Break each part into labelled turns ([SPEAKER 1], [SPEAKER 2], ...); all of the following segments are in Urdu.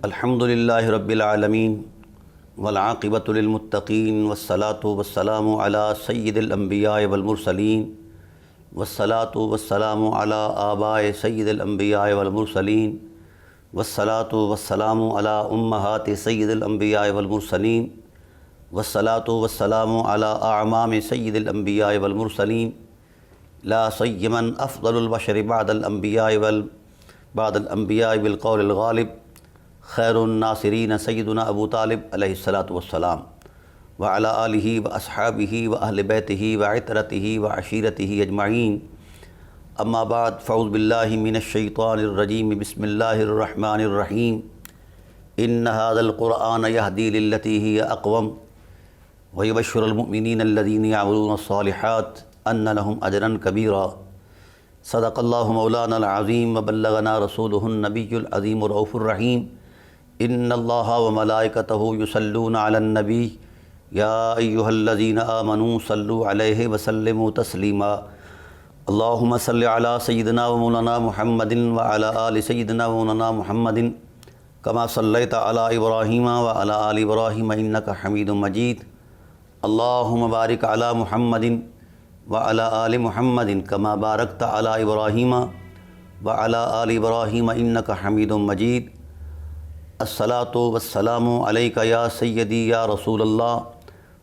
[SPEAKER 1] الحمد للہ رب العالمین والعاقبۃ للمتقین والصلاة والسلام علی سید الانبیاء والمرسلین والصلاة والسلام علی آباء سید الانبیاء والمرسلین والصلاة والسلام علی امہات سید الانبیاء والمرسلین والصلاة والسلام علی اعمام سید الانبیاء والمرسلین لا سیما افضل البشر بعد الانبیاء بالقول الغالب خیر الناصرین سیدنا ابو طالب علیہ الصلاۃ والسلام وعلی آلہ واصحابہ واہل بیتہ وعطرتہ وعشیرتہ اجمعین اما بعد فاعوذ باللہ من الشیطان الرجیم بسم اللہ الرحمن الرحیم ان ھذا القرآن یہدی للتی ہی اقوم ویبشر المؤمنین الذین یعملون الصالحات ان لهم اجرا کبیرا صدق اللہ مولانا العظیم وبلغنا رسولہ النبی العظیم الرؤوف الرحیم ان اللہ وملائکتہ یصلون علی النبی یا ایہا الذین آمنوا صلوا علیہ وسلموا تسلیما اللہم صل علی سیدنا ومولانا محمد وعلی آل سیدنا ومولانا محمد کما صلیت علی ابراہیم وعلی آل ابراہیم انک حمید مجید اللہم بارک علی محمد وعلی آل محمد کما بارکت علی ابراہیم وعلی آل ابراہیم انک حمید مجید الصلاۃ والسلام علیک یا سیدی یا رسول اللہ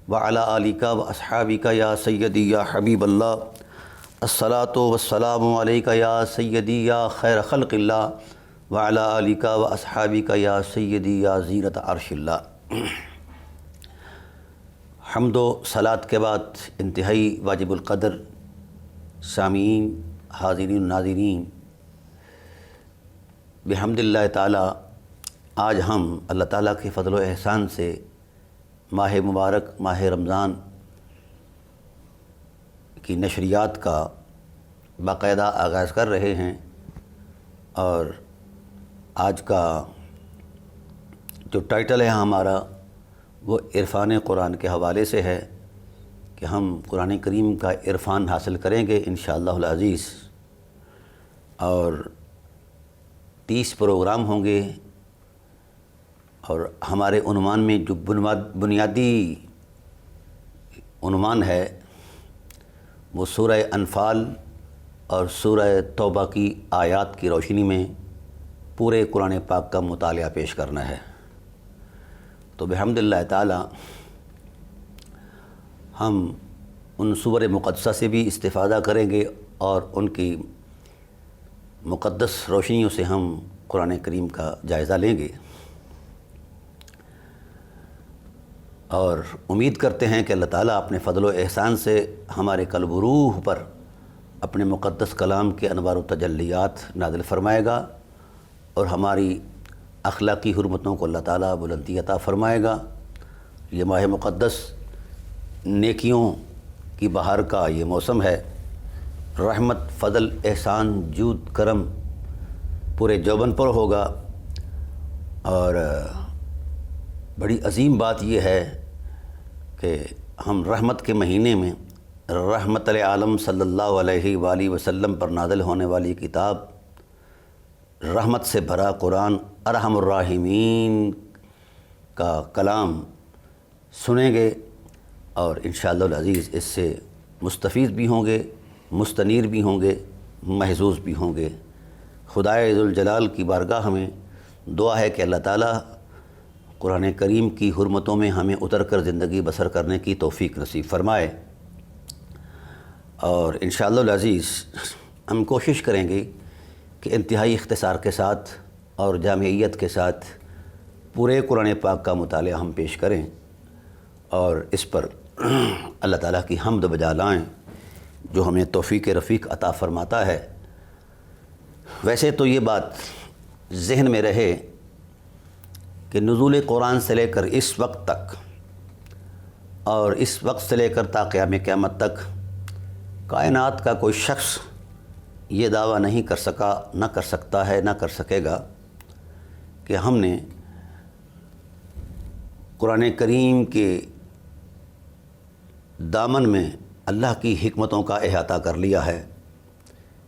[SPEAKER 1] وعلی آلک واصحابک یا سیدی یا حبیب اللہ الصلاۃ والسلام علیک یا سیدی یا خیر خلق اللہ وعلی آلک واصحابک یا سیدی یا زینت عرش اللہ۔ حمد و صلاۃ کے بعد انتہائی واجب القدر سامعین حاضرین ناظرین، بحمد اللہ تعالی آج ہم اللہ تعالیٰ کے فضل و احسان سے ماہ مبارک ماہ رمضان کی نشریات کا باقاعدہ آغاز کر رہے ہیں، اور آج کا جو ٹائٹل ہے ہمارا وہ عرفان قرآن کے حوالے سے ہے کہ ہم قرآن کریم کا عرفان حاصل کریں گے انشاءاللہ العزیز، اور 30 پروگرام ہوں گے، اور ہمارے عنوان میں جو بنیادی عنوان ہے وہ سورہ انفال اور سورہ توبہ کی آیات کی روشنی میں پورے قرآن پاک کا مطالعہ پیش کرنا ہے۔ تو بحمد اللہ تعالی ہم ان سور مقدسہ سے بھی استفادہ کریں گے، اور ان کی مقدس روشنیوں سے ہم قرآن کریم کا جائزہ لیں گے، اور امید کرتے ہیں کہ اللہ تعالیٰ اپنے فضل و احسان سے ہمارے قلب و روح پر اپنے مقدس کلام کے انوار و تجلیات نازل فرمائے گا، اور ہماری اخلاقی حرمتوں کو اللہ تعالیٰ بلندی عطا فرمائے گا۔ یہ ماہ مقدس نیکیوں کی بہار کا یہ موسم ہے، رحمت فضل احسان جود کرم پورے جوبن پر ہوگا، اور بڑی عظیم بات یہ ہے کہ ہم رحمت کے مہینے میں رحمت عالم صلی اللہ علیہ وآلہ وسلم پر نازل ہونے والی کتاب رحمت سے بھرا قرآن ارحم الراحمین کا کلام سنیں گے، اور انشاءاللہ العزیز اس سے مستفید بھی ہوں گے، مستنیر بھی ہوں گے، محظوظ بھی ہوں گے۔ خدائے ذوالجلال کی بارگاہ میں دعا ہے کہ اللہ تعالیٰ قرآن کریم کی حرمتوں میں ہمیں اتر کر زندگی بسر کرنے کی توفیق نصیب فرمائے، اور انشاءاللہ العزیز ہم کوشش کریں گے کہ انتہائی اختصار کے ساتھ اور جامعیت کے ساتھ پورے قرآن پاک کا مطالعہ ہم پیش کریں، اور اس پر اللہ تعالیٰ کی حمد بجا لائیں جو ہمیں توفیق رفیق عطا فرماتا ہے۔ ویسے تو یہ بات ذہن میں رہے کہ نزول قرآن سے لے کر اس وقت تک، اور اس وقت سے لے کر تا قیام قیامت تک، کائنات کا کوئی شخص یہ دعویٰ نہیں کر سکا، نہ کر سکتا ہے، نہ کر سکے گا کہ ہم نے قرآن کریم کے دامن میں اللہ کی حکمتوں کا احاطہ کر لیا ہے،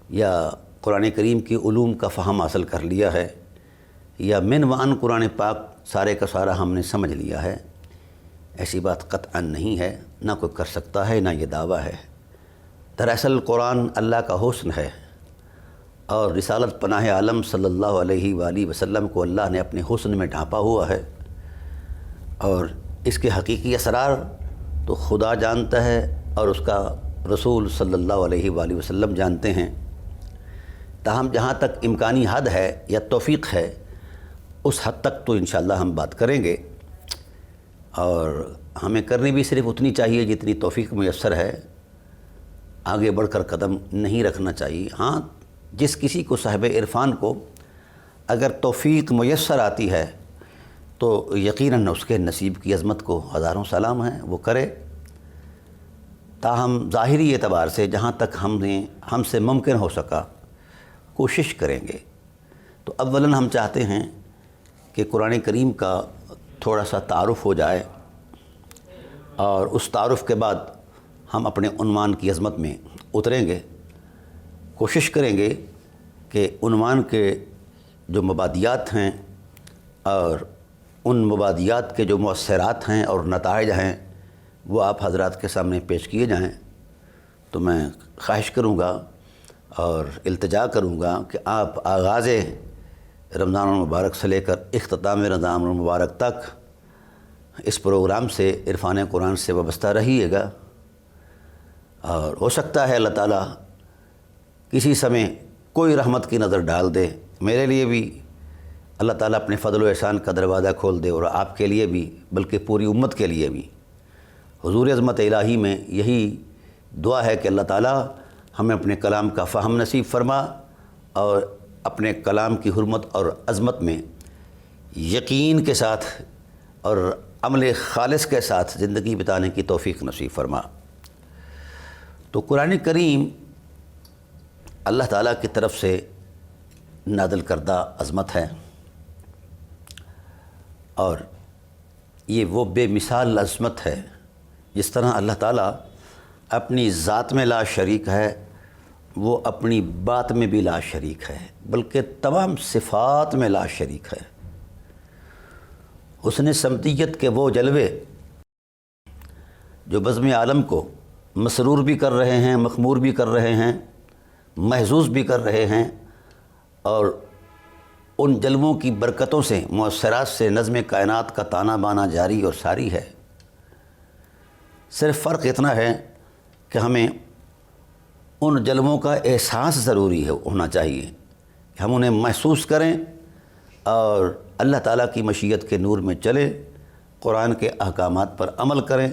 [SPEAKER 1] یا قرآن کریم کی علوم کا فہم حاصل کر لیا ہے، یا من و ان قرآن پاک سارے کا سارا ہم نے سمجھ لیا ہے، ایسی بات قطعاً نہیں ہے، نہ کوئی کر سکتا ہے، نہ یہ دعویٰ ہے۔ دراصل قرآن اللہ کا حسن ہے، اور رسالت پناہ عالم صلی اللہ علیہ وآلہ وسلم کو اللہ نے اپنے حسن میں ڈھانپا ہوا ہے، اور اس کے حقیقی اسرار تو خدا جانتا ہے اور اس کا رسول صلی اللہ علیہ وآلہ وسلم جانتے ہیں۔ تاہم جہاں تک امکانی حد ہے یا توفیق ہے، اس حد تک تو انشاءاللہ ہم بات کریں گے، اور ہمیں کرنی بھی صرف اتنی چاہیے جتنی توفیق میسر ہے، آگے بڑھ کر قدم نہیں رکھنا چاہیے۔ ہاں، جس کسی کو صاحب عرفان کو اگر توفیق میسر آتی ہے تو یقیناً اس کے نصیب کی عظمت کو ہزاروں سلام ہیں، وہ کرے۔ تاہم ظاہری اعتبار سے جہاں تک ہم سے ممکن ہو سکا کوشش کریں گے۔ تو اولاً ہم چاہتے ہیں کہ قرآن کریم کا تھوڑا سا تعارف ہو جائے، اور اس تعارف کے بعد ہم اپنے عنوان کی عظمت میں اتریں گے۔ کوشش کریں گے کہ عنوان کے جو مبادیات ہیں اور ان مبادیات کے جو مؤثرات ہیں اور نتائج ہیں وہ آپ حضرات کے سامنے پیش کیے جائیں۔ تو میں خواہش کروں گا اور التجا کروں گا کہ آپ آغاز رمضان المبارک سے لے کر اختتام رمضان المبارک تک اس پروگرام سے عرفان قرآن سے وابستہ رہیے گا، اور ہو سکتا ہے اللہ تعالیٰ کسی سمے کوئی رحمت کی نظر ڈال دے، میرے لیے بھی اللہ تعالیٰ اپنے فضل و احسان کا دروازہ کھول دے، اور آپ کے لیے بھی، بلکہ پوری امت کے لیے بھی۔ حضور عظمت الہی میں یہی دعا ہے کہ اللہ تعالیٰ ہمیں اپنے کلام کا فہم نصیب فرما، اور اپنے کلام کی حرمت اور عظمت میں یقین کے ساتھ اور عمل خالص کے ساتھ زندگی بتانے کی توفیق نصیب فرما۔ تو قرآن کریم اللہ تعالیٰ کی طرف سے نازل کردہ عظمت ہے، اور یہ وہ بے مثال عظمت ہے۔ جس طرح اللہ تعالیٰ اپنی ذات میں لا شریک ہے، وہ اپنی بات میں بھی لا شریک ہے، بلکہ تمام صفات میں لا شریک ہے۔ حسن سمتیت کے وہ جلوے جو بزم عالم کو مسرور بھی کر رہے ہیں، مخمور بھی کر رہے ہیں، محظوظ بھی کر رہے ہیں، اور ان جلووں کی برکتوں سے، مؤثرات سے نظم کائنات کا تانا بانا جاری اور ساری ہے۔ صرف فرق اتنا ہے کہ ہمیں ان جلووں کا احساس ضروری ہونا چاہیے، کہ ہم انہیں محسوس کریں اور اللہ تعالیٰ کی مشیت کے نور میں چلے، قرآن کے احکامات پر عمل کریں۔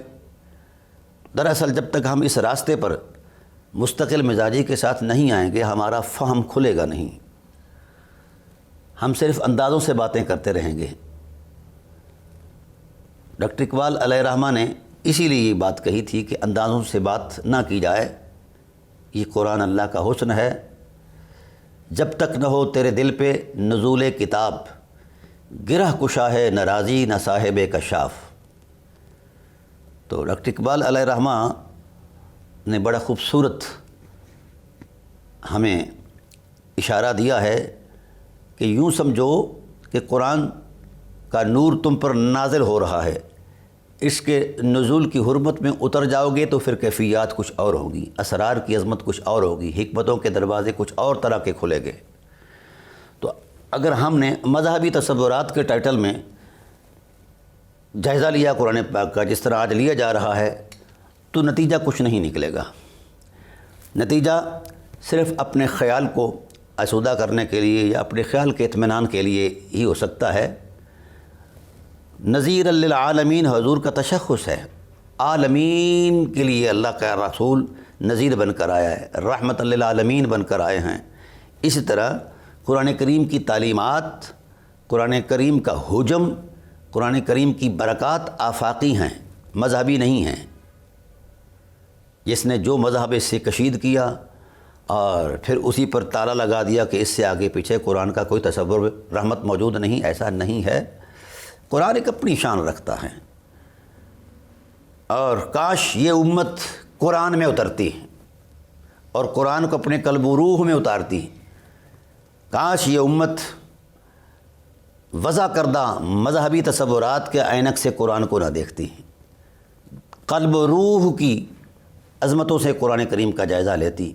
[SPEAKER 1] دراصل جب تک ہم اس راستے پر مستقل مزاجی کے ساتھ نہیں آئیں گے، ہمارا فہم کھلے گا نہیں، ہم صرف اندازوں سے باتیں کرتے رہیں گے۔ ڈاکٹر اقبال علیہ الرحمہ نے اسی لیے یہ بات کہی تھی کہ اندازوں سے بات نہ کی جائے، یہ قرآن اللہ کا حسن ہے۔ جب تک نہ ہو تیرے دل پہ نزول کتاب، گرہ کشا ہے نہ راضی نہ صاحب کشاف۔ تو ڈاکٹر اقبال علیہ الرحمہ نے بڑا خوبصورت ہمیں اشارہ دیا ہے کہ یوں سمجھو کہ قرآن کا نور تم پر نازل ہو رہا ہے، اس کے نزول کی حرمت میں اتر جاؤ گے تو پھر کیفیات کچھ اور ہوگی، اسرار کی عظمت کچھ اور ہوگی، حکمتوں کے دروازے کچھ اور طرح کے کھلے گے۔ تو اگر ہم نے مذہبی تصورات کے ٹائٹل میں جائزہ لیا قرآن پاک کا، جس طرح آج لیا جا رہا ہے، تو نتیجہ کچھ نہیں نکلے گا۔ نتیجہ صرف اپنے خیال کو آسودہ کرنے کے لیے یا اپنے خیال کے اطمینان کے لیے ہی ہو سکتا ہے۔ نذیر للعالمین حضور کا تشخص ہے، عالمین کے لیے اللہ کا رسول نذیر بن کر آیا ہے، رحمت للعالمین بن کر آئے ہیں۔ اسی طرح قرآن کریم کی تعلیمات، قرآن کریم کا حجم، قرآن کریم کی برکات آفاقی ہیں، مذہبی نہیں ہیں۔ جس نے جو مذہب اس سے کشید کیا اور پھر اسی پر تالا لگا دیا کہ اس سے آگے پیچھے قرآن کا کوئی تصور، رحمت موجود نہیں، ایسا نہیں ہے۔ قرآن ایک اپنی شان رکھتا ہے، اور کاش یہ امت قرآن میں اترتی اور قرآن کو اپنے قلب و روح میں اتارتی۔ کاش یہ امت وضع کردہ مذہبی تصورات کے عینک سے قرآن کو نہ دیکھتی ہیں، قلب و روح کی عظمتوں سے قرآن کریم کا جائزہ لیتی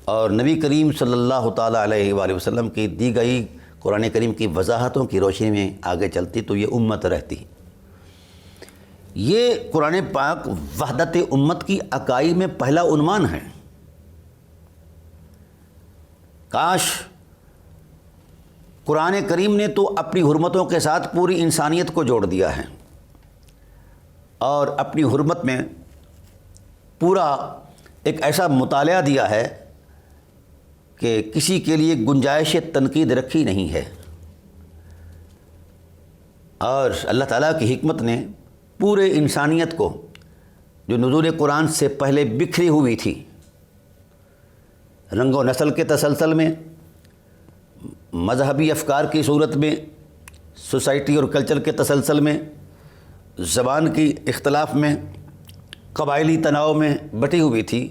[SPEAKER 1] اور نبی کریم صلی اللہ تعالیٰ علیہ وآلہ وسلم کی دی گئی قرآن کریم کی وضاحتوں کی روشنی میں آگے چلتی تو یہ امت رہتی۔ یہ قرآن پاک وحدت امت کی اکائی میں پہلا عنوان ہے۔ کاش قرآن کریم نے تو اپنی حرمتوں کے ساتھ پوری انسانیت کو جوڑ دیا ہے اور اپنی حرمت میں پورا ایک ایسا مطالعہ دیا ہے کہ کسی کے لیے گنجائش تنقید رکھی نہیں ہے، اور اللہ تعالیٰ کی حکمت نے پورے انسانیت کو جو نزول قرآن سے پہلے بکھری ہوئی تھی، رنگ و نسل کے تسلسل میں، مذہبی افکار کی صورت میں، سوسائٹی اور کلچر کے تسلسل میں، زبان کی اختلاف میں، قبائلی تناؤ میں بٹی ہوئی تھی،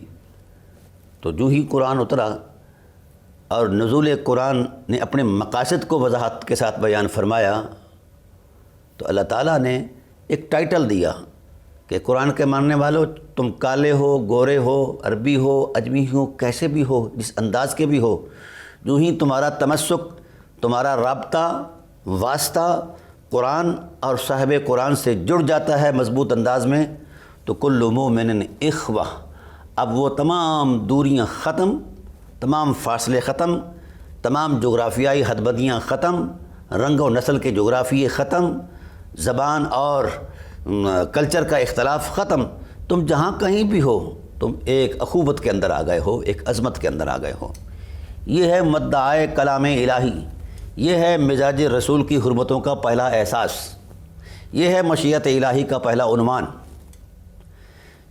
[SPEAKER 1] تو جو ہی قرآن اترا اور نزول قرآن نے اپنے مقاصد کو وضاحت کے ساتھ بیان فرمایا تو اللہ تعالیٰ نے ایک ٹائٹل دیا کہ قرآن کے ماننے والوں، تم کالے ہو، گورے ہو، عربی ہو، اجمی ہو، کیسے بھی ہو، جس انداز کے بھی ہو، جو ہی تمہارا تمسک، تمہارا رابطہ، واسطہ قرآن اور صاحب قرآن سے جڑ جاتا ہے مضبوط انداز میں، تو کل مومن اخوہ، اب وہ تمام دوریاں ختم، تمام فاصلے ختم، تمام جغرافیائی حدبندیاں ختم، رنگ و نسل کے جغرافیے ختم، زبان اور کلچر کا اختلاف ختم، تم جہاں کہیں بھی ہو تم ایک اخوت کے اندر آ گئے ہو، ایک عظمت کے اندر آ گئے ہو۔ یہ ہے مدعائے کلام الہی، یہ ہے مزاج رسول کی حرمتوں کا پہلا احساس، یہ ہے مشیت الہی کا پہلا عنوان۔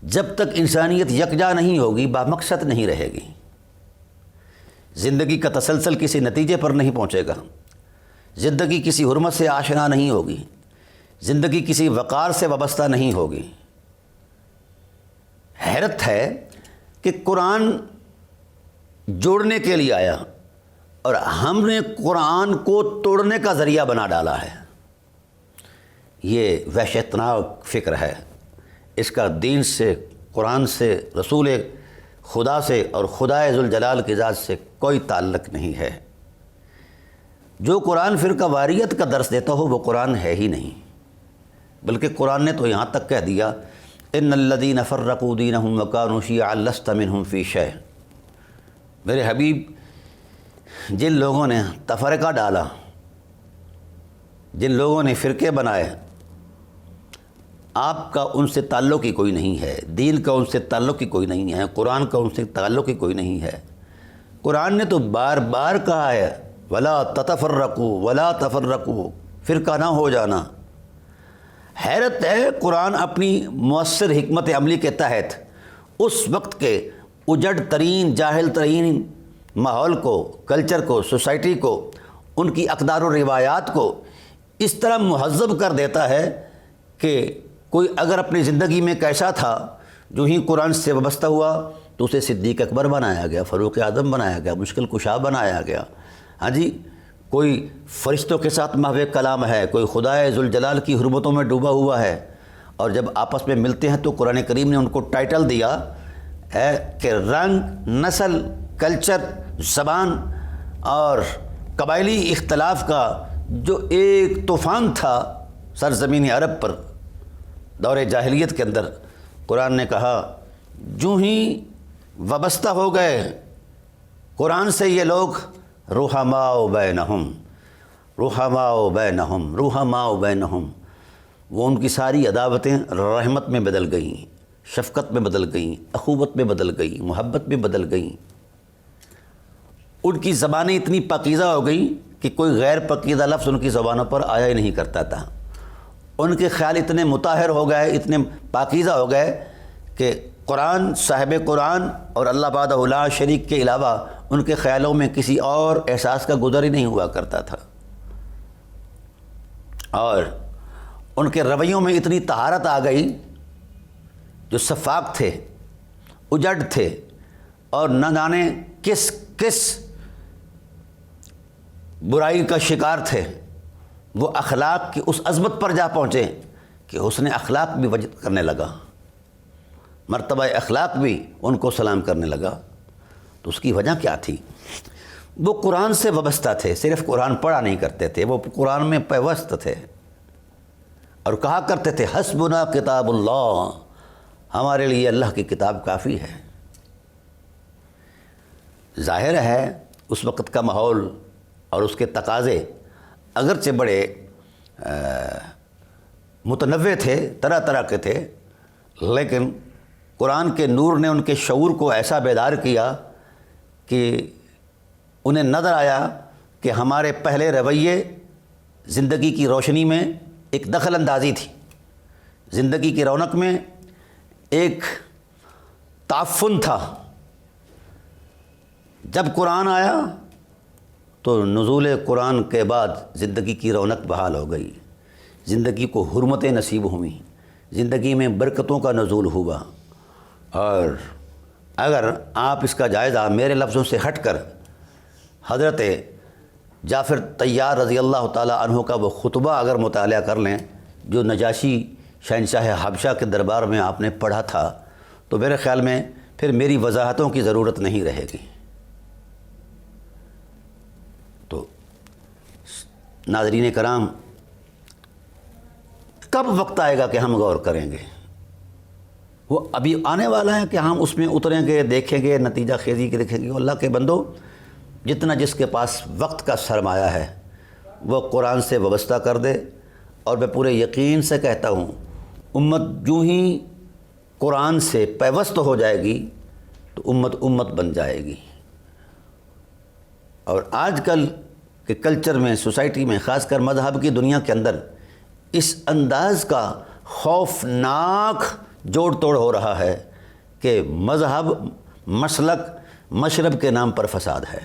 [SPEAKER 1] جب تک انسانیت یکجا نہیں ہوگی، بامقصد نہیں رہے گی، زندگی کا تسلسل کسی نتیجے پر نہیں پہنچے گا، زندگی کسی حرمت سے آشنا نہیں ہوگی، زندگی کسی وقار سے وابستہ نہیں ہوگی۔ حیرت ہے کہ قرآن جوڑنے کے لیے آیا اور ہم نے قرآن کو توڑنے کا ذریعہ بنا ڈالا ہے۔ یہ وحشتناک فکر ہے، اس کا دین سے، قرآن سے، رسول خدا سے اور خدائے ذوالجلال کی ذات سے کوئی تعلق نہیں ہے۔ جو قرآن فرقہ واریت کا درس دیتا ہو وہ قرآن ہے ہی نہیں، بلکہ قرآن نے تو یہاں تک کہہ دیا ان الذین فرقوا دینہم وکانوا شیعا لست منہم فی شیء۔ میرے حبیب، جن لوگوں نے تفرقہ ڈالا، جن لوگوں نے فرقے بنائے، آپ کا ان سے تعلق ہی کوئی نہیں ہے، دین کا ان سے تعلق ہی کوئی نہیں ہے، قرآن کا ان سے تعلق ہی کوئی نہیں ہے۔ قرآن نے تو بار بار کہا ہے ولا تتفرقوا ولا تفرقوا، فرقہ نہ ہو جانا۔ حیرت ہے، قرآن اپنی مؤثر حکمت عملی کے تحت اس وقت کے اجڑ ترین، جاہل ترین ماحول کو، کلچر کو، سوسائٹی کو، ان کی اقدار و روایات کو اس طرح مہذب کر دیتا ہے کہ کوئی اگر اپنی زندگی میں کیسا تھا، جو ہی قرآن سے وابستہ ہوا تو اسے صدیق اکبر بنایا گیا، فاروق اعظم بنایا گیا، مشکل کشا بنایا گیا۔ ہاں جی، کوئی فرشتوں کے ساتھ محو کلام ہے، کوئی خدائے ذوالجلال کی حرمتوں میں ڈوبا ہوا ہے، اور جب آپس میں ملتے ہیں تو قرآن کریم نے ان کو ٹائٹل دیا ہے کہ رنگ، نسل، کلچر، زبان اور قبائلی اختلاف کا جو ایک طوفان تھا سرزمین عرب پر دور جاہلیت کے اندر، قرآن نے کہا جو ہی وابستہ ہو گئے قرآن سے یہ لوگ، رحماء بینہم، رحماء بینہم، رحماء بینہم، وہ ان کی ساری عداوتیں رحمت میں بدل گئیں، شفقت میں بدل گئیں، اخوت میں بدل گئیں، محبت میں بدل گئیں۔ ان کی زبانیں اتنی پاکیزہ ہو گئیں کہ کوئی غیر پاکیزہ لفظ ان کی زبانوں پر آیا ہی نہیں کرتا تھا۔ ان کے خیال اتنے مطہر ہو گئے، اتنے پاکیزہ ہو گئے کہ قرآن، صاحب قرآن اور اللہ وحدہ لا شریک کے علاوہ ان کے خیالوں میں کسی اور احساس کا گزر ہی نہیں ہوا کرتا تھا، اور ان کے رویوں میں اتنی طہارت آ گئی، جو شفاق تھے، اجڑ تھے، اور نہ جانے کس کس برائی کا شکار تھے، وہ اخلاق کی اس عظمت پر جا پہنچے کہ حسن اخلاق بھی وجد کرنے لگا، مرتبہ اخلاق بھی ان کو سلام کرنے لگا۔ تو اس کی وجہ کیا تھی؟ وہ قرآن سے وابستہ تھے، صرف قرآن پڑھا نہیں کرتے تھے، وہ قرآن میں پیوست تھے اور کہا کرتے تھے حسبنا کتاب اللہ، ہمارے لیے اللہ کی کتاب کافی ہے۔ ظاہر ہے اس وقت کا ماحول اور اس کے تقاضے اگرچہ بڑے متنوع تھے، طرح طرح کے تھے، لیکن قرآن کے نور نے ان کے شعور کو ایسا بیدار کیا کہ انہیں نظر آیا کہ ہمارے پہلے رویے زندگی کی روشنی میں ایک دخل اندازی تھی، زندگی کی رونق میں ایک تعفن تھا۔ جب قرآن آیا تو نزول قرآن کے بعد زندگی کی رونق بحال ہو گئی، زندگی کو حرمتیں نصیب ہوئیں، زندگی میں برکتوں کا نزول ہوا۔ اور اگر آپ اس کا جائزہ میرے لفظوں سے ہٹ کر حضرت جعفر طیار رضی اللہ تعالیٰ عنہ کا وہ خطبہ اگر مطالعہ کر لیں جو نجاشی شہنشاہ حبشہ کے دربار میں آپ نے پڑھا تھا، تو میرے خیال میں پھر میری وضاحتوں کی ضرورت نہیں رہے گی۔ تو ناظرین کرام، کب وقت آئے گا کہ ہم غور کریں گے؟ وہ ابھی آنے والا ہے کہ ہم اس میں اتریں گے، دیکھیں گے، نتیجہ خیزی کے دیکھیں گے۔ اللہ کے بندو، جتنا جس کے پاس وقت کا سرمایہ ہے وہ قرآن سے وابستہ کر دے، اور میں پورے یقین سے کہتا ہوں امت جو ہی قرآن سے پیوست ہو جائے گی تو امت بن جائے گی۔ اور آج کل کے کلچر میں، سوسائٹی میں، خاص کر مذہب کی دنیا کے اندر اس انداز کا خوفناک جوڑ توڑ ہو رہا ہے کہ مذہب، مسلک، مشرب کے نام پر فساد ہے،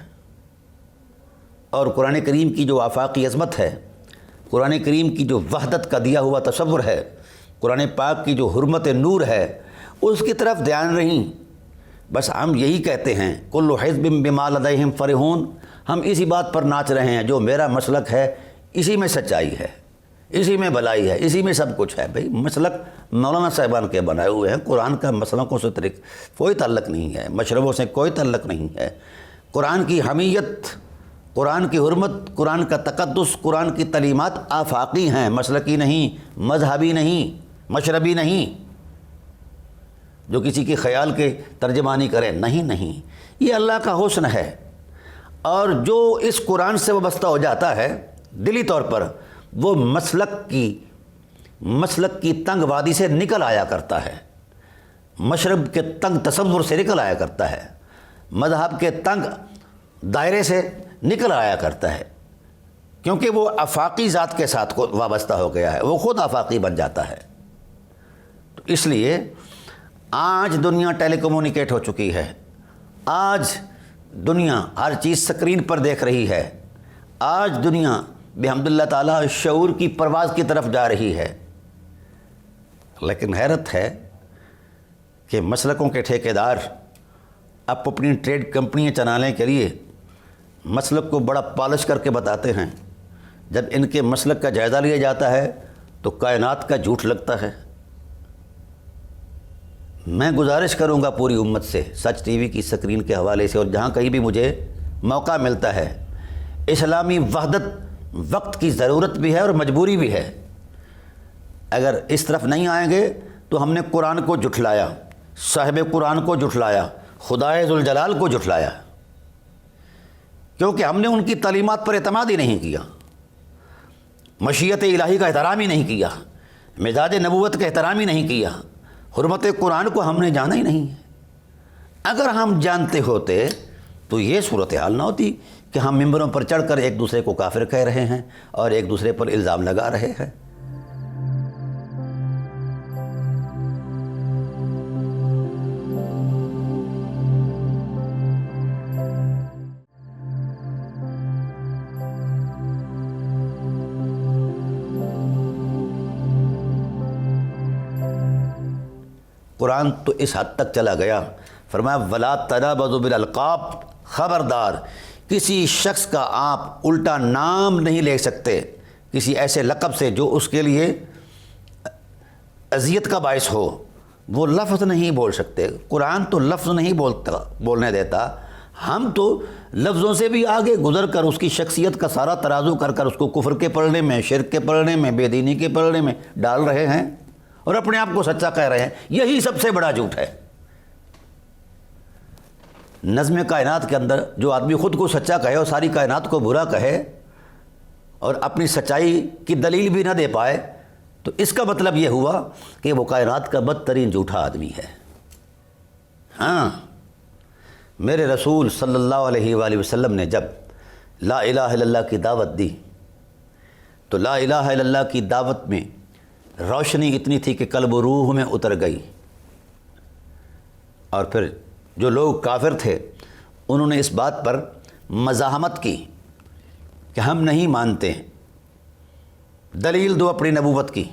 [SPEAKER 1] اور قرآن کریم کی جو آفاقی عظمت ہے، قرآن کریم کی جو وحدت کا دیا ہوا تصور ہے، قرآن پاک کی جو حرمت نور ہے، اس کی طرف دھیان نہیں۔ بس ہم یہی کہتے ہیں کل حزب بما لدیہم فرحون، ہم اسی بات پر ناچ رہے ہیں جو میرا مسلک ہے، اسی میں سچائی ہے، اسی میں بھلائی ہے، اسی میں سب کچھ ہے۔ بھئی مسلک مولانا صاحبان کے بنائے ہوئے ہیں، قرآن کا مسلکوں سے کوئی تعلق نہیں ہے، مشربوں سے کوئی تعلق نہیں ہے۔ قرآن کی حمیت، قرآن کی حرمت، قرآن کا تقدس، قرآن کی تعلیمات آفاقی ہیں، مسلکی نہیں، مذہبی نہیں، مشربی نہیں، جو کسی کے خیال کے ترجمانی کرے، نہیں، یہ اللہ کا حسن ہے۔ اور جو اس قرآن سے وابستہ ہو جاتا ہے دلی طور پر، وہ مسلک کی تنگ وادی سے نکل آیا کرتا ہے، مشرب کے تنگ تصور سے نکل آیا کرتا ہے، مذہب کے تنگ دائرے سے نکل آیا کرتا ہے، کیونکہ وہ آفاقی ذات کے ساتھ وابستہ ہو گیا ہے، وہ خود آفاقی بن جاتا ہے۔ تو اس لیے آج دنیا ٹیلی کمیونیکیٹ ہو چکی ہے، آج دنیا ہر چیز سکرین پر دیکھ رہی ہے، آج دنیا بحمد اللہ تعالیٰ شعور کی پرواز کی طرف جا رہی ہے۔ لیکن حیرت ہے کہ مسلکوں کے ٹھیکیدار اب اپنی ٹریڈ کمپنیاں چلانے کے لیے مسلک کو بڑا پالش کر کے بتاتے ہیں، جب ان کے مسلک کا جائزہ لیا جاتا ہے تو کائنات کا جھوٹ لگتا ہے۔ میں گزارش کروں گا پوری امت سے، سچ ٹی وی کی سکرین کے حوالے سے، اور جہاں کہیں بھی مجھے موقع ملتا ہے، اسلامی وحدت وقت کی ضرورت بھی ہے اور مجبوری بھی ہے۔ اگر اس طرف نہیں آئیں گے تو ہم نے قرآن کو جھٹلایا، صاحب قرآن کو جھٹلایا، خدائے ذوالجلال کو جھٹلایا، کیونکہ ہم نے ان کی تعلیمات پر اعتماد ہی نہیں کیا، مشیت الہی کا احترام ہی نہیں کیا، مزاج نبوت کا احترام ہی نہیں کیا، حرمت قرآن کو ہم نے جانا ہی نہیں ہے۔ اگر ہم جانتے ہوتے تو یہ صورتحال نہ ہوتی کہ ہم ممبروں پر چڑھ کر ایک دوسرے کو کافر کہہ رہے ہیں اور ایک دوسرے پر الزام لگا رہے ہیں۔ قرآن تو اس حد تک چلا گیا، فرمایا وَلَا تَنَابَزُوا بِالْأَلْقَابِ، خبردار کسی شخص کا آپ الٹا نام نہیں لے سکتے، کسی ایسے لقب سے جو اس کے لیے اذیت کا باعث ہو، وہ لفظ نہیں بول سکتے۔ قرآن تو لفظ نہیں بولنے دیتا، ہم تو لفظوں سے بھی آگے گزر کر اس کی شخصیت کا سارا ترازو کر کر اس کو کفر کے پلڑے میں، شرک کے پلڑے میں، بے دینی کے پلڑے میں ڈال رہے ہیں اور اپنے آپ کو سچا کہہ رہے ہیں۔ یہی سب سے بڑا جھوٹ ہے۔ نظم کائنات کے اندر جو آدمی خود کو سچا کہے اور ساری کائنات کو برا کہے اور اپنی سچائی کی دلیل بھی نہ دے پائے، تو اس کا مطلب یہ ہوا کہ وہ کائنات کا بدترین جھوٹا آدمی ہے۔ ہاں، میرے رسول صلی اللہ علیہ وآلہ وسلم نے جب لا الہ الا اللہ کی دعوت دی تو لا الہ الا اللہ کی دعوت میں روشنی اتنی تھی کہ قلب و روح میں اتر گئی، اور پھر جو لوگ کافر تھے انہوں نے اس بات پر مزاحمت کی کہ ہم نہیں مانتے، دلیل دو اپنی نبوت کی۔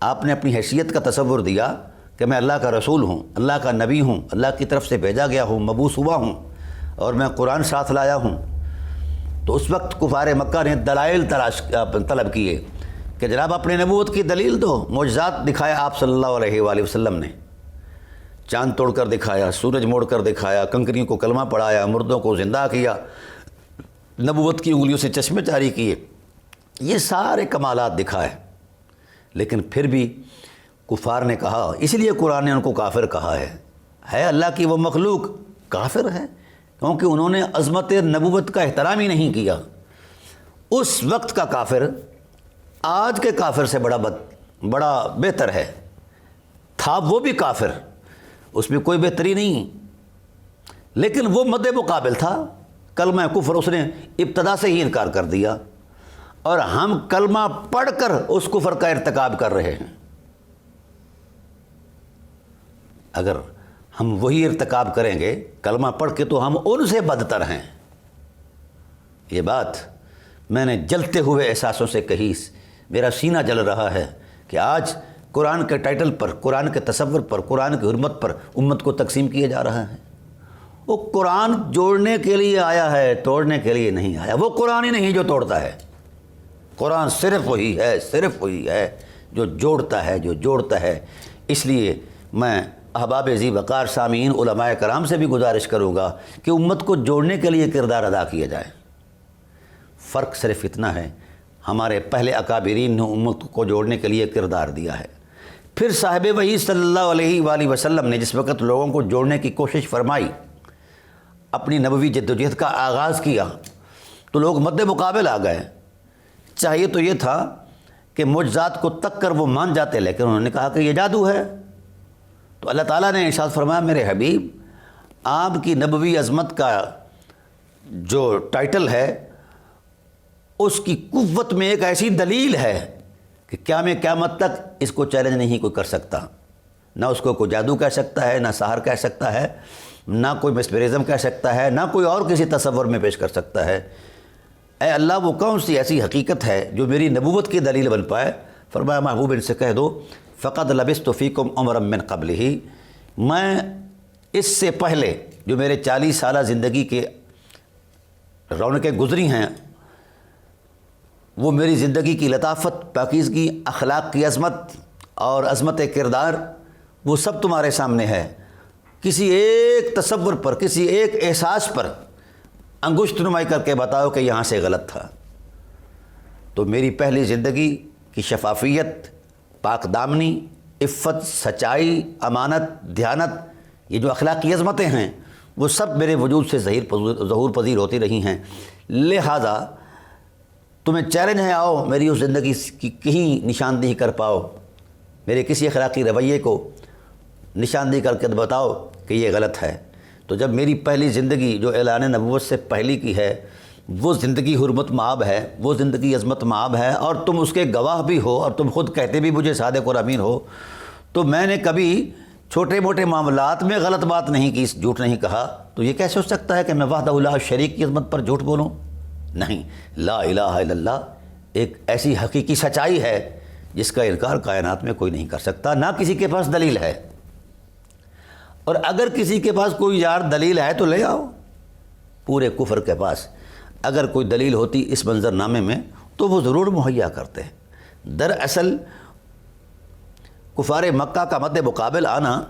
[SPEAKER 1] آپ نے اپنی حیثیت کا تصور دیا کہ میں اللہ کا رسول ہوں، اللہ کا نبی ہوں، اللہ کی طرف سے بھیجا گیا ہوں، مبعوث ہوا ہوں، اور میں قرآن ساتھ لایا ہوں۔ تو اس وقت کفار مکہ نے دلائل طلب کیے کہ جناب اپنی نبوت کی دلیل دو۔ معجزات دکھایا آپ صلی اللہ علیہ وآلہ وسلم نے، چاند توڑ کر دکھایا، سورج موڑ کر دکھایا، کنکریوں کو کلمہ پڑھایا، مردوں کو زندہ کیا، نبوت کی انگلیوں سے چشمے جاری کیے، یہ سارے کمالات دکھائے۔ لیکن پھر بھی کفار نے کہا، اس لیے قرآن نے ان کو کافر کہا ہے اللہ کی وہ مخلوق کافر ہے، کیونکہ انہوں نے عظمت نبوت کا احترام ہی نہیں کیا۔ اس وقت کا کافر آج کے کافر سے بڑا بہتر ہے۔ تھا وہ بھی کافر، اس میں کوئی بہتری نہیں، لیکن وہ مد مقابل تھا، کلمہ کفر اس نے ابتدا سے ہی انکار کر دیا، اور ہم کلمہ پڑھ کر اس کفر کا ارتکاب کر رہے ہیں۔ اگر ہم وہی ارتکاب کریں گے کلمہ پڑھ کے تو ہم ان سے بدتر ہیں۔ یہ بات میں نے جلتے ہوئے احساسوں سے کہی، میرا سینہ جل رہا ہے کہ آج قرآن کے ٹائٹل پر، قرآن کے تصور پر، قرآن کی حرمت پر امت کو تقسیم کیا جا رہا ہے۔ وہ قرآن جوڑنے کے لیے آیا ہے، توڑنے کے لیے نہیں آیا۔ وہ قرآن ہی نہیں جو توڑتا ہے، قرآن صرف وہی ہے جو جوڑتا ہے۔ اس لیے میں احباب ذی وقار سامعین علماء کرام سے بھی گزارش کروں گا کہ امت کو جوڑنے کے لیے کردار ادا کیا جائے۔ فرق صرف اتنا ہے، ہمارے پہلے اکابرین نے امت کو جوڑنے کے لیے کردار دیا ہے، پھر صاحب وحی صلی اللہ علیہ وآلہ وسلم نے جس وقت لوگوں کو جوڑنے کی کوشش فرمائی، اپنی نبوی جدوجہد کا آغاز کیا، تو لوگ مد مقابل آ گئے۔ چاہیے تو یہ تھا کہ معجزات کو تک کر وہ مان جاتے، لیکن انہوں نے کہا کہ یہ جادو ہے۔ تو اللہ تعالیٰ نے ارشاد فرمایا، میرے حبیب آپ کی نبوی عظمت کا جو ٹائٹل ہے اس کی قوت میں ایک ایسی دلیل ہے کہ قیامت تک اس کو چیلنج نہیں کوئی کر سکتا، نہ اس کو کوئی جادو کہہ سکتا ہے، نہ سحر کہہ سکتا ہے، نہ کوئی مسپرزم کہہ سکتا ہے، نہ کوئی اور کسی تصور میں پیش کر سکتا ہے۔ اے اللہ، وہ کون سی ایسی حقیقت ہے جو میری نبوت کی دلیل بن پائے؟ فرمایا محبوب ان سے کہہ دو فقد لبثت فیکم عمرا من قبلہ، میں اس سے پہلے جو میرے 40 سالہ زندگی کے رونقیں گزری ہیں، وہ میری زندگی کی لطافت، پاکیزگی، اخلاق کی عظمت اور عظمت کردار، وہ سب تمہارے سامنے ہے۔ کسی ایک تصور پر، کسی ایک احساس پر انگشت نمائی کر کے بتاؤ کہ یہاں سے غلط تھا۔ تو میری پہلی زندگی کی شفافیت، پاک دامنی، عفت، سچائی، امانت، دیانت، یہ جو اخلاقی عظمتیں ہیں وہ سب میرے وجود سے ظہور پذیر ہوتی رہی ہیں۔ لہذا تمہیں چیلنج ہے، آؤ میری اس زندگی کی کہیں نشاندہی کر پاؤ، میرے کسی اخلاقی رویے کو نشاندہی کر کے بتاؤ کہ یہ غلط ہے۔ تو جب میری پہلی زندگی جو اعلان نبوت سے پہلی کی ہے وہ زندگی حرمت مآب ہے، وہ زندگی عظمت مآب ہے، اور تم اس کے گواہ بھی ہو اور تم خود کہتے بھی مجھے صادق اور امین ہو، تو میں نے کبھی چھوٹے موٹے معاملات میں غلط بات نہیں کی، جھوٹ نہیں کہا، تو یہ کیسے ہو سکتا ہے کہ میں وحدہ لا شریک کی عظمت پر جھوٹ بولوں؟ نہیں، لا الہ الا اللہ ایک ایسی حقیقی سچائی ہے جس کا انکار کائنات میں کوئی نہیں کر سکتا، نہ کسی کے پاس دلیل ہے۔ اور اگر کسی کے پاس کوئی یار دلیل ہے تو لے آؤ۔ پورے کفر کے پاس اگر کوئی دلیل ہوتی اس منظر نامے میں، تو وہ ضرور مہیا کرتے ہیں۔ دراصل کفار مکہ کا مد مقابل آنا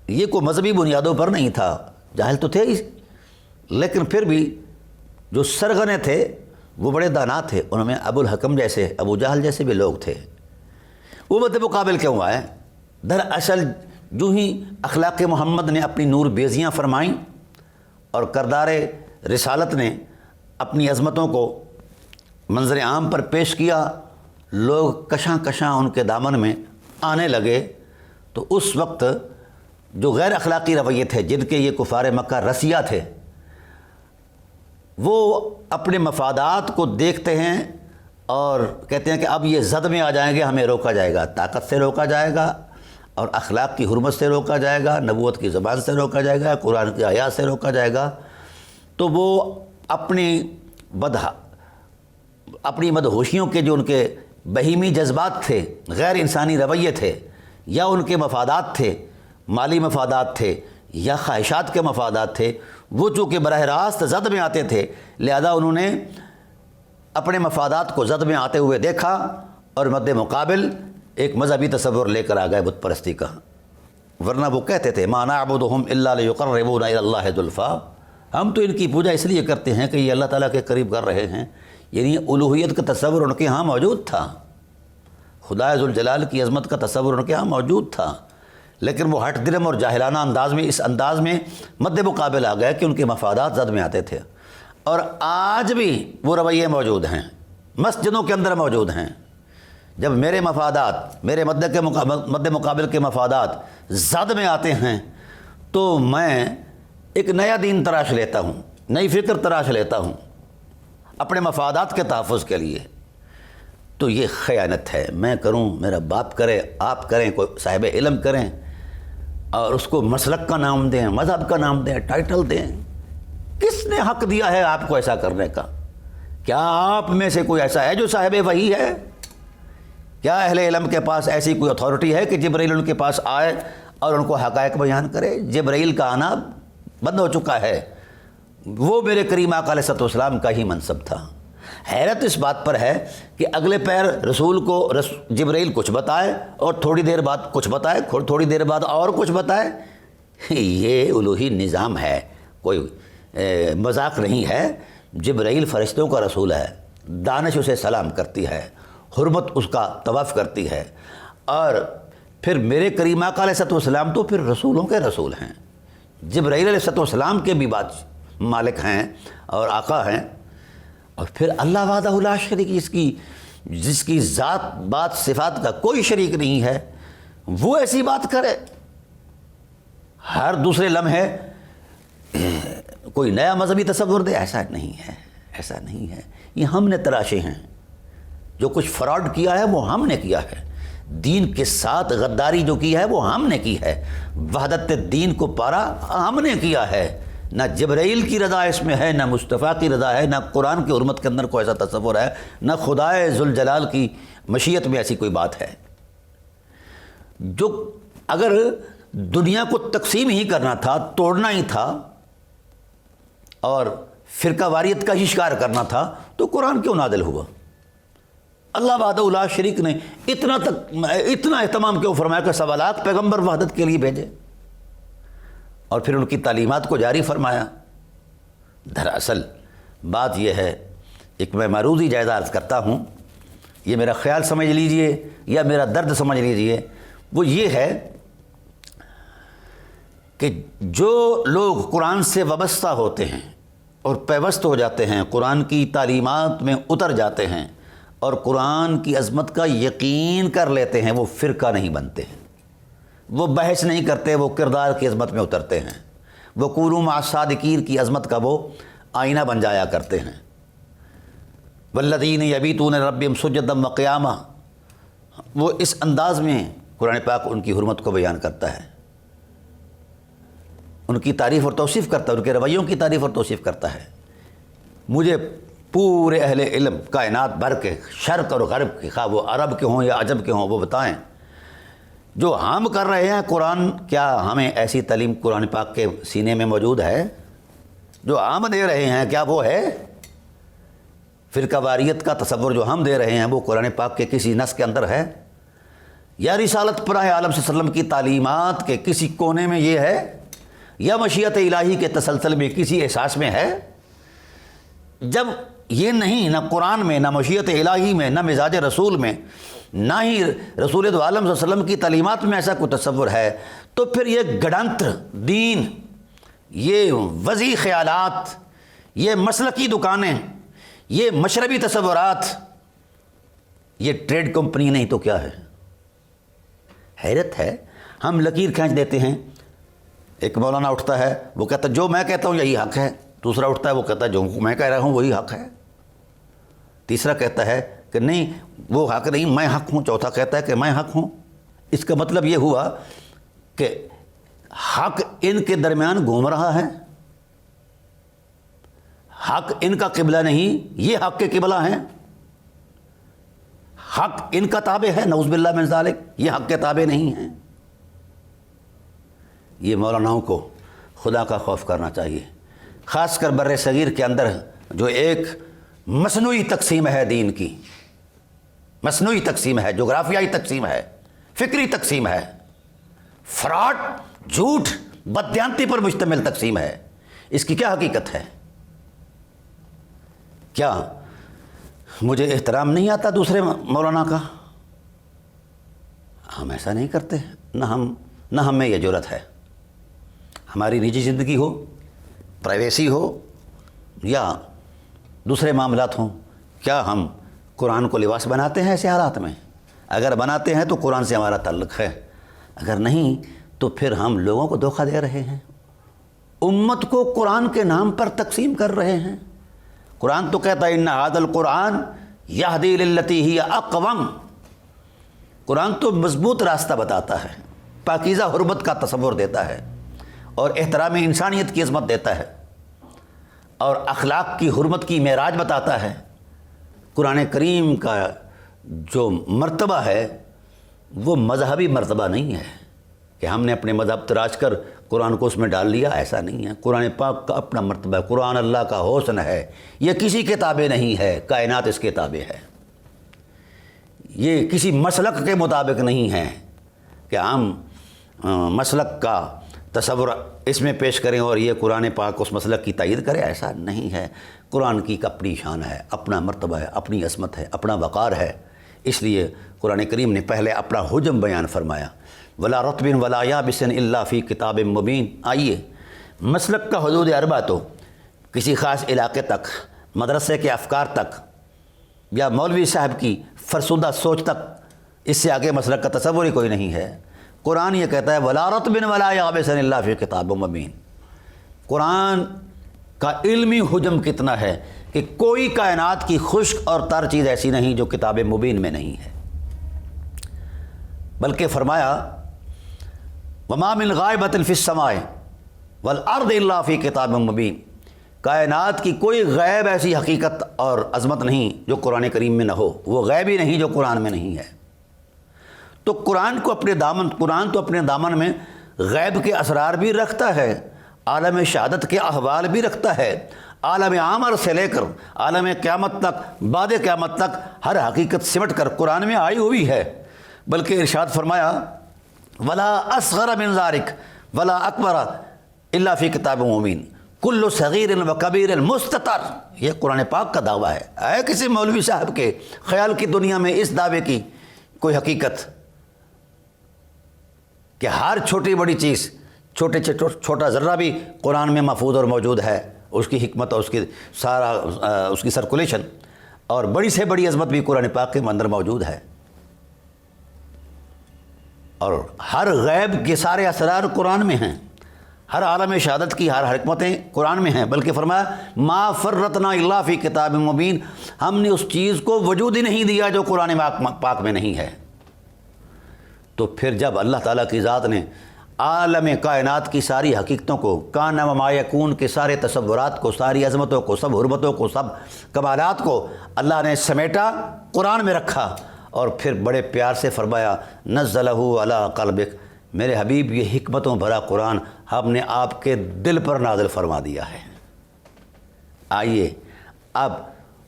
[SPEAKER 1] یہ کوئی مذہبی بنیادوں پر نہیں تھا، جاہل تو تھے ہی، لیکن پھر بھی جو سرغنے تھے وہ بڑے دانا تھے، ان میں ابو الحکم جیسے، ابو جہل جیسے بھی لوگ تھے۔ وہ مد مقابل کیوں آئے؟ دراصل جو ہی اخلاق محمد نے اپنی نور بیزیاں فرمائیں اور کردار رسالت نے اپنی عظمتوں کو منظر عام پر پیش کیا، لوگ کشاں کشاں ان کے دامن میں آنے لگے، تو اس وقت جو غیر اخلاقی رویے تھے، جن کے یہ کفار مکہ رسیہ تھے، وہ اپنے مفادات کو دیکھتے ہیں اور کہتے ہیں کہ اب یہ زد میں آ جائیں گے، ہمیں روکا جائے گا، طاقت سے روکا جائے گا اور اخلاق کی حرمت سے روکا جائے گا، نبوت کی زبان سے روکا جائے گا، قرآن کی آیات سے روکا جائے گا، تو وہ اپنی مدہوشیوں کے جو ان کے بہیمی جذبات تھے، غیر انسانی رویے تھے، یا ان کے مفادات تھے، مالی مفادات تھے یا خواہشات کے مفادات تھے، وہ چونکہ براہ راست زد میں آتے تھے، لہذا انہوں نے اپنے مفادات کو زد میں آتے ہوئے دیکھا اور مد مقابل ایک مذہبی تصور لے کر آ گئے بت پرستی کا۔ ورنہ وہ کہتے تھے ما نعبدہم الا لیقربونا الی اللہ زلفیٰ، ہم تو ان کی پوجا اس لیے کرتے ہیں کہ یہ اللہ تعالیٰ کے قریب کر رہے ہیں، یعنی الوہیت کا تصور ان کے ہاں موجود تھا، خدا ذوالجلال کی عظمت کا تصور ان کے ہاں موجود تھا، لیکن وہ ہٹ درم اور جاہلانہ اس انداز میں مد مقابل آ گئے کہ ان کے مفادات زد میں آتے تھے۔ اور آج بھی وہ رویے موجود ہیں، مسجدوں کے اندر موجود ہیں۔ جب میرے مفادات، میرے مد مقابل کے مفادات زد میں آتے ہیں تو میں ایک نیا دین تراش لیتا ہوں، نئی فکر تراش لیتا ہوں اپنے مفادات کے تحفظ کے لیے۔ تو یہ خیانت ہے، میں کروں، میرا باپ کرے، آپ کریں، کوئی صاحب علم کریں اور اس کو مسلک کا نام دیں، مذہب کا نام دیں، ٹائٹل دیں۔ کس نے حق دیا ہے آپ کو ایسا کرنے کا؟ کیا آپ میں سے کوئی ایسا ہے جو صاحب وحی ہے؟ کیا اہل علم کے پاس ایسی کوئی اتھارٹی ہے کہ جبرائیل ان کے پاس آئے اور ان کو حقائق بیان کرے؟ جبرائیل کا آنا بند ہو چکا ہے، وہ میرے کریم آقا علیہ السلام کا ہی منصب تھا۔ حیرت اس بات پر ہے کہ اگلے پیر رسول کو جبرائیل کچھ بتائے اور تھوڑی دیر بعد کچھ بتائے، تھوڑی دیر بعد اور کچھ بتائے۔ یہ الوہی نظام ہے، کوئی مذاق نہیں ہے۔ جبرائیل فرشتوں کا رسول ہے، دانش اسے سلام کرتی ہے، حرمت اس کا طواف کرتی ہے، اور پھر میرے کریم آقا علیہ السلام تو پھر رسولوں کے رسول ہیں۔ جبرائیل علیہ السلام کے بھی مالک ہیں اور آقا ہیں، اور پھر اللہ وحدہ لا شریک، جس کی ذات بات صفات کا کوئی شریک نہیں ہے، وہ ایسی بات کرے۔ ہر دوسرے لمحے کوئی نیا مذہبی تصور دے، ایسا نہیں ہے، ایسا نہیں ہے۔ یہ ہم نے تراشے ہیں، جو کچھ فراڈ کیا ہے وہ ہم نے کیا ہے، دین کے ساتھ غداری جو کی ہے وہ ہم نے کی ہے، وحدت دین کو پارا ہم نے کیا ہے۔ نہ جبرائیل کی رضا اس میں ہے، نہ مصطفیٰ کی رضا ہے، نہ قرآن کی حرمت کے اندر کوئی ایسا تصور ہے، نہ خدائے ذوالجلال کی مشیت میں ایسی کوئی بات ہے۔ جو اگر دنیا کو تقسیم ہی کرنا تھا، توڑنا ہی تھا اور فرقہ واریت کا ہی شکار کرنا تھا تو قرآن کیوں نازل ہوا؟ اللہ وحدہ لا شریک نے اتنا اہتمام کیوں فرمایا کہ 1.25 لاکھ پیغمبر وحدت کے لیے بھیجے اور پھر ان کی تعلیمات کو جاری فرمایا؟ دراصل بات یہ ہے، ایک میں معروضی جائزہ عرض کرتا ہوں، یہ میرا خیال سمجھ لیجئے یا میرا درد سمجھ لیجئے، وہ یہ ہے کہ جو لوگ قرآن سے وابستہ ہوتے ہیں اور پیوست ہو جاتے ہیں، قرآن کی تعلیمات میں اتر جاتے ہیں اور قرآن کی عظمت کا یقین کر لیتے ہیں، وہ فرقہ نہیں بنتے ہیں، وہ بحث نہیں کرتے، وہ کردار کی عظمت میں اترتے ہیں، وہ کونوا مع الصادقین کی عظمت کا وہ آئینہ بن جایا کرتے ہیں۔ والذین یبیتون لربہم سجدا وقیاما، وہ اس انداز میں قرآن پاک ان کی حرمت کو بیان کرتا ہے، ان کی تعریف اور توصیف کرتا ہے، ان کے رویوں کی تعریف اور توصیف کرتا ہے۔ مجھے پورے اہل علم کائنات بھر کے، شرق اور غرب کے، خواہ وہ عرب کے ہوں یا عجم کے ہوں، وہ بتائیں جو ہم کر رہے ہیں قرآن، کیا ہمیں ایسی تعلیم قرآن پاک کے سینے میں موجود ہے؟ جو ہم دے رہے ہیں کیا وہ ہے؟ فرقہ واریت کا تصور جو ہم دے رہے ہیں وہ قرآن پاک کے کسی نص کے اندر ہے یا رسالت پرہ عالم صلی اللہ علیہ وسلم کی تعلیمات کے کسی کونے میں یہ ہے یا مشیت الہی کے تسلسل میں کسی احساس میں ہے؟ جب یہ نہیں، نہ قرآن میں، نہ مشیت الہی میں، نہ مزاج رسول میں، نہ ہی رسول دو عالم صلی اللہ علیہ وسلم کی تعلیمات میں ایسا کوئی تصور ہے، تو پھر یہ گڑنتر دین، یہ وضعی خیالات، یہ مسلکی دکانیں، یہ مشربی تصورات، یہ ٹریڈ کمپنی نہیں تو کیا ہے؟ حیرت ہے۔ ہم لکیر کھینچ دیتے ہیں، ایک مولانا اٹھتا ہے وہ کہتا ہے جو میں کہتا ہوں یہی حق ہے، دوسرا اٹھتا ہے وہ کہتا ہے جو میں کہہ رہا ہوں وہی حق ہے، تیسرا کہتا ہے کہ نہیں وہ حق نہیں میں حق ہوں، چوتھا کہتا ہے کہ میں حق ہوں۔ اس کا مطلب یہ ہوا کہ حق ان کے درمیان گھوم رہا ہے، حق ان کا قبلہ نہیں، یہ حق کے قبلہ ہیں، حق ان کا تابع ہے، نعوذ باللہ من ذالک، یہ حق کے تابع نہیں ہیں۔ یہ مولاناؤں کو خدا کا خوف کرنا چاہیے، خاص کر بر صغیر کے اندر جو ایک مصنوعی تقسیم ہے دین کی، مصنوعی تقسیم ہے، جغرافیائی تقسیم ہے، فکری تقسیم ہے، فراڈ، جھوٹ، بددیانتی پر مشتمل تقسیم ہے۔ اس کی کیا حقیقت ہے؟ کیا مجھے احترام نہیں آتا دوسرے مولانا کا؟ ہم ایسا نہیں کرتے، نہ ہم میں یہ جرت ہے۔ ہماری نجی زندگی ہو، پرائیویسی ہو یا دوسرے معاملات ہوں، کیا ہم قرآن کو لباس بناتے ہیں ایسے حالات میں؟ اگر بناتے ہیں تو قرآن سے ہمارا تعلق ہے، اگر نہیں تو پھر ہم لوگوں کو دھوکہ دے رہے ہیں، امت کو قرآن کے نام پر تقسیم کر رہے ہیں۔ قرآن تو کہتا ہے ان ھذا القرآن یہدی للتی ہی اقوم، قرآن تو مضبوط راستہ بتاتا ہے، پاکیزہ حرمت کا تصور دیتا ہے اور احترام انسانیت کی عظمت دیتا ہے اور اخلاق کی حرمت کی معراج بتاتا ہے۔ قرآن کریم کا جو مرتبہ ہے وہ مذہبی مرتبہ نہیں ہے کہ ہم نے اپنے مذہب تراش کر قرآن کو اس میں ڈال لیا، ایسا نہیں ہے۔ قرآن پاک کا اپنا مرتبہ ہے، قرآن اللہ کا حسن ہے، یہ کسی کے تابع نہیں ہے، کائنات اس کے تابع ہے۔ یہ کسی مسلک کے مطابق نہیں ہے کہ ہم مسلک کا تصور اس میں پیش کریں اور یہ قرآن پاک اس مسلک کی تائید کرے، ایسا نہیں ہے۔ قرآن کی ایک اپنی شان ہے، اپنا مرتبہ ہے، اپنی عظمت ہے، اپنا وقار ہے۔ اس لیے قرآن کریم نے پہلے اپنا حجم بیان فرمایا، ولا رطب ولا یابس الا فی کتاب مبین۔ آئیے، مسلک کا حدود اربع تو کسی خاص علاقے تک، مدرسے کے افکار تک یا مولوی صاحب کی فرسودہ سوچ تک، اس سے آگے مسلک کا تصور ہی کوئی نہیں ہے۔ قرآن یہ کہتا ہے ولا رطب ولا یابس الا فی کتاب مبین۔ قرآن کا علمی حجم کتنا ہے کہ کوئی کائنات کی خشک اور تر چیز ایسی نہیں جو کتاب مبین میں نہیں ہے، بلکہ فرمایا وما من غائبۃ فی السماء والارض الا فی کتاب مبین، کائنات کی کوئی غیب ایسی حقیقت اور عظمت نہیں جو قرآن کریم میں نہ ہو، وہ غیب ہی نہیں جو قرآن میں نہیں ہے۔ تو قرآن تو اپنے دامن میں غیب کے اسرار بھی رکھتا ہے، عالم شہادت کے احوال بھی رکھتا ہے، عالم عامر سے لے کر عالم قیامت تک، بعد قیامت تک ہر حقیقت سمٹ کر قرآن میں آئی ہوئی ہے۔ بلکہ ارشاد فرمایا ولا اصغر من ذلک ولا اکبر الا فی کتاب مبین کل صغیر و کبیر مستتر۔ یہ قرآن پاک کا دعویٰ ہے۔ ہے کسی مولوی صاحب کے خیال کی دنیا میں اس دعوے کی کوئی حقیقت کہ ہر چھوٹی بڑی چیز، چھوٹا ذرہ بھی قرآن میں محفوظ اور موجود ہے، اس کی حکمت اور اس کی سرکولیشن اور بڑی سے بڑی عظمت بھی قرآن پاک کے اندر موجود ہے، اور ہر غیب کے سارے اسرار قرآن میں ہیں، ہر عالم شہادت کی ہر حکمتیں قرآن میں ہیں۔ بلکہ فرمایا ما فرطنا الا فی کتاب مبین، ہم نے اس چیز کو وجود ہی نہیں دیا جو قرآن پاک میں نہیں ہے۔ تو پھر جب اللہ تعالیٰ کی ذات نے عالم کائنات کی ساری حقیقتوں کو، کان و ما یکون کے سارے تصورات کو، ساری عظمتوں کو، سب حرمتوں کو، سب کمالات کو اللہ نے سمیٹا، قرآن میں رکھا، اور پھر بڑے پیار سے فرمایا نزلہ علی قلبک، میرے حبیب یہ حکمتوں بھرا قرآن ہم نے آپ کے دل پر نازل فرما دیا ہے۔ آئیے اب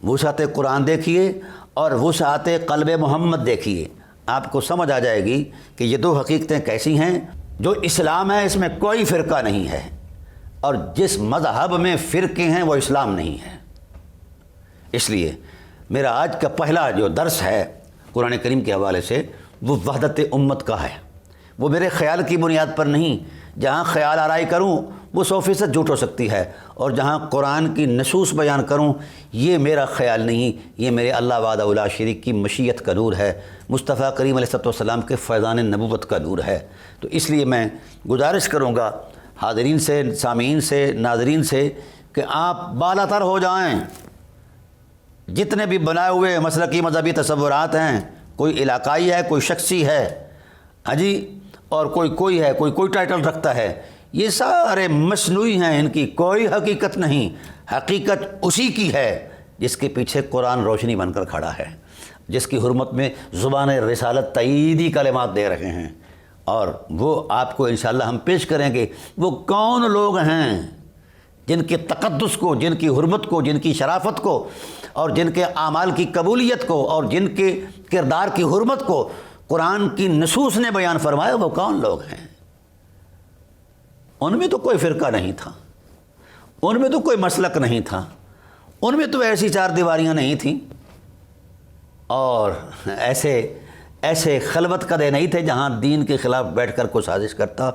[SPEAKER 1] وسعت قرآن دیکھیے اور وسعت قلب محمد دیکھیے، آپ کو سمجھ آ جائے گی کہ یہ دو حقیقتیں کیسی ہیں۔ جو اسلام ہے اس میں کوئی فرقہ نہیں ہے، اور جس مذہب میں فرقے ہیں وہ اسلام نہیں ہے۔ اس لیے میرا آج کا پہلا جو درس ہے قرآن کریم کے حوالے سے وہ وحدت امت کا ہے۔ وہ میرے خیال کی بنیاد پر نہیں، جہاں خیال آرائی کروں وہ 100% جھوٹ ہو سکتی ہے، اور جہاں قرآن کی نصوص بیان کروں یہ میرا خیال نہیں، یہ میرے اللہ وحدہ لا شریک کی مشیت کا نور ہے، مصطفیٰ کریم علیہ السلام کے فیضان نبوت کا نور ہے۔ تو اس لیے میں گزارش کروں گا حاضرین سے، سامعین سے، ناظرین سے کہ آپ بالا تر ہو جائیں۔ جتنے بھی بنائے ہوئے مسلکی مذہبی تصورات ہیں، کوئی علاقائی ہے، کوئی شخصی ہے، ہاں جی، اور کوئی ہے، کوئی ٹائٹل رکھتا ہے، یہ سارے مصنوعی ہیں، ان کی کوئی حقیقت نہیں۔ حقیقت اسی کی ہے جس کے پیچھے قرآن روشنی بن کر کھڑا ہے، جس کی حرمت میں زبان رسالت تائیدی کلمات دے رہے ہیں، اور وہ آپ کو انشاءاللہ ہم پیش کریں گے۔ وہ کون لوگ ہیں جن کے تقدس کو، جن کی حرمت کو، جن کی شرافت کو، اور جن کے اعمال کی قبولیت کو، اور جن کے کردار کی حرمت کو قرآن کی نصوص نے بیان فرمایا، وہ کون لوگ ہیں؟ ان میں تو کوئی فرقہ نہیں تھا، ان میں تو کوئی مسلک نہیں تھا، ان میں تو ایسی چار دیواریاں نہیں تھیں، اور ایسے خلوت کدے نہیں تھے جہاں دین کے خلاف بیٹھ کر کوئی سازش کرتا۔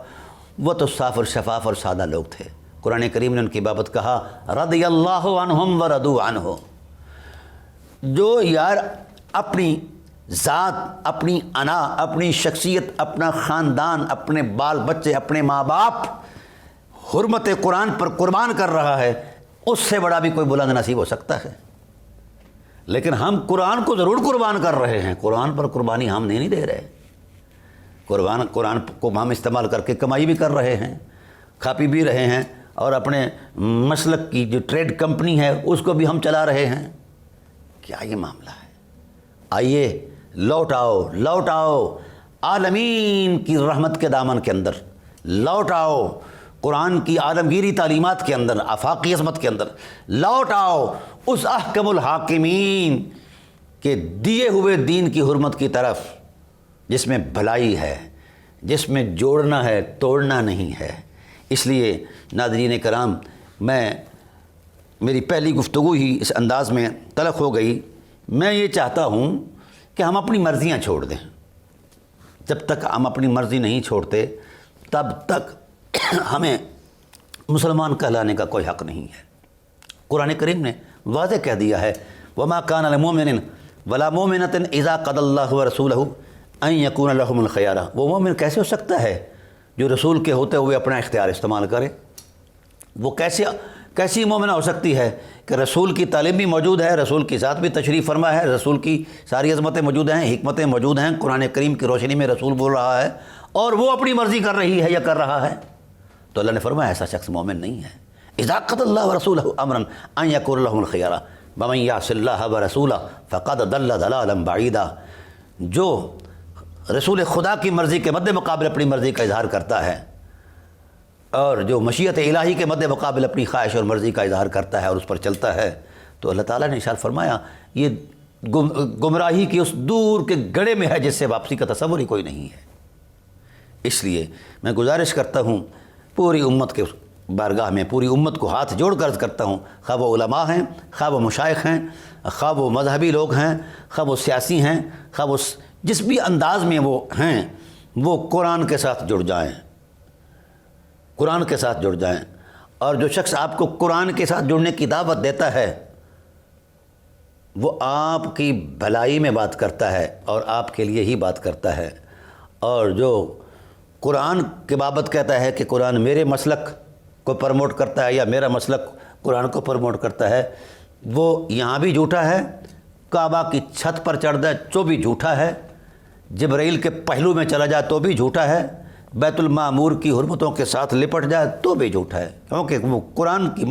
[SPEAKER 1] وہ تو صاف اور شفاف اور سادہ لوگ تھے۔ قرآن کریم نے ان کی بابت کہا رضی اللہ عنہم ورضوا عنہ۔ جو یار اپنی ذات، اپنی انا، اپنی شخصیت، اپنا خاندان، اپنے بال بچے، اپنے ماں باپ حرمت قرآن پر قربان کر رہا ہے، اس سے بڑا بھی کوئی بلند نصیب ہو سکتا ہے۔ لیکن ہم قرآن کو ضرور قربان کر رہے ہیں، قرآن پر قربانی ہم نہیں دے رہے۔ قرآن کو ہم استعمال کر کے کمائی بھی کر رہے ہیں، کھا پی بھی رہے ہیں، اور اپنے مسلک کی جو ٹریڈ کمپنی ہے اس کو بھی ہم چلا رہے ہیں۔ کیا یہ معاملہ ہے؟ آئیے لوٹ آؤ عالمین کی رحمت کے دامن کے اندر، لوٹ آؤ قرآن کی عالمگیری تعلیمات کے اندر، آفاقی عظمت کے اندر، لوٹ آؤ اس احکم الحاکمین کے دیے ہوئے دین کی حرمت کی طرف، جس میں بھلائی ہے، جس میں جوڑنا ہے، توڑنا نہیں ہے۔ اس لیے ناظرین کرام، میری پہلی گفتگو ہی اس انداز میں تلخ ہو گئی۔ میں یہ چاہتا ہوں کہ ہم اپنی مرضیاں چھوڑ دیں۔ جب تک ہم اپنی مرضی نہیں چھوڑتے تب تک ہمیں مسلمان کہلانے کا کوئی حق نہیں ہے۔ قرآن کریم نے واضح کہہ دیا ہے وَمَا كَانَ لِمُؤْمِنٍ وَلَا مُؤْمِنَةٍ إِذَا قَضَى اللَّهُ وَرَسُولُهُ أَن يَكُونَ لَهُمُ الْخِيَارَةُ۔ وہ مومن کیسے ہو سکتا ہے جو رسول کے ہوتے ہوئے اپنا اختیار استعمال کرے؟ وہ کیسی مومنہ ہو سکتی ہے کہ رسول کی تعلیم بھی موجود ہے، رسول کی ذات بھی تشریف فرما ہے، رسول کی ساری عظمتیں موجود ہیں، حکمتیں موجود ہیں، قرآن کریم کی روشنی میں رسول بول رہا ہے، اور وہ اپنی مرضی کر رہی ہے یا کر رہا ہے؟ تو اللہ نے فرمایا ایسا شخص مومن نہیں ہے۔ اذا قضى الله ورسوله امرا ان يكون لهم الخيار ومن يعص الله ورسوله فقد ضل ضلالا بعيدا۔ جو رسول خدا کی مرضی کے مد مقابل اپنی مرضی کا اظہار کرتا ہے، اور جو مشیت الہی کے مد مقابل اپنی خواہش اور مرضی کا اظہار کرتا ہے اور اس پر چلتا ہے، تو اللہ تعالیٰ نے ارشاد فرمایا یہ گمراہی کی اس دور کے گڑھے میں ہے جس سے واپسی کا تصور ہی کوئی نہیں ہے۔ اس لیے میں گزارش کرتا ہوں پوری امت کے بارگاہ میں، پوری امت کو ہاتھ جوڑ کر عرض کرتا ہوں، خواہ وہ علماء ہیں، خواہ وہ مشائخ ہیں، خواہ وہ مذہبی لوگ ہیں، خواہ وہ سیاسی ہیں، خواہ وہ جس بھی انداز میں وہ ہیں، وہ قرآن کے ساتھ جڑ جائیں، قرآن کے ساتھ جڑ جائیں۔ اور جو شخص آپ کو قرآن کے ساتھ جڑنے کی دعوت دیتا ہے وہ آپ کی بھلائی میں بات کرتا ہے اور آپ کے لیے ہی بات کرتا ہے، اور جو قرآن کے بابت کہتا ہے کہ قرآن میرے مسلک کو پروموٹ کرتا ہے یا میرا مسلک قرآن کو پروموٹ کرتا ہے، وہ یہاں بھی جھوٹا ہے، کعبہ کی چھت پر چڑھ جائے تو بھی جھوٹا ہے، جبرائیل کے پہلو میں چلا جائے تو بھی جھوٹا ہے، بیت المعمور کی حرمتوں کے ساتھ لپٹ جائے تو بھی جھوٹا ہے، کیونکہ وہ قرآن کی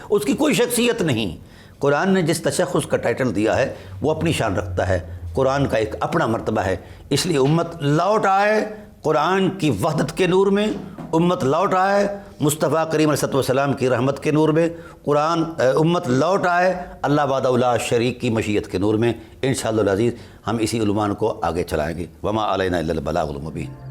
[SPEAKER 1] اس کی کوئی شخصیت نہیں۔ قرآن نے جس تشخص کا ٹائٹل دیا ہے وہ اپنی شان رکھتا ہے، قرآن کا ایک اپنا مرتبہ ہے۔ اس لیے امت لوٹ آئے قرآن کی وحدت کے نور میں، امت لوٹ آئے مصطفیٰ کریم علیہ السلام کی رحمت کے نور میں، قرآن امت لوٹ آئے اللہ وحدہ لا شریک کی مشیت کے نور میں، انشاءاللہ العزیز ہم اسی عنوان کو آگے چلائیں گے۔ وما علینا الا البلاغ المبین۔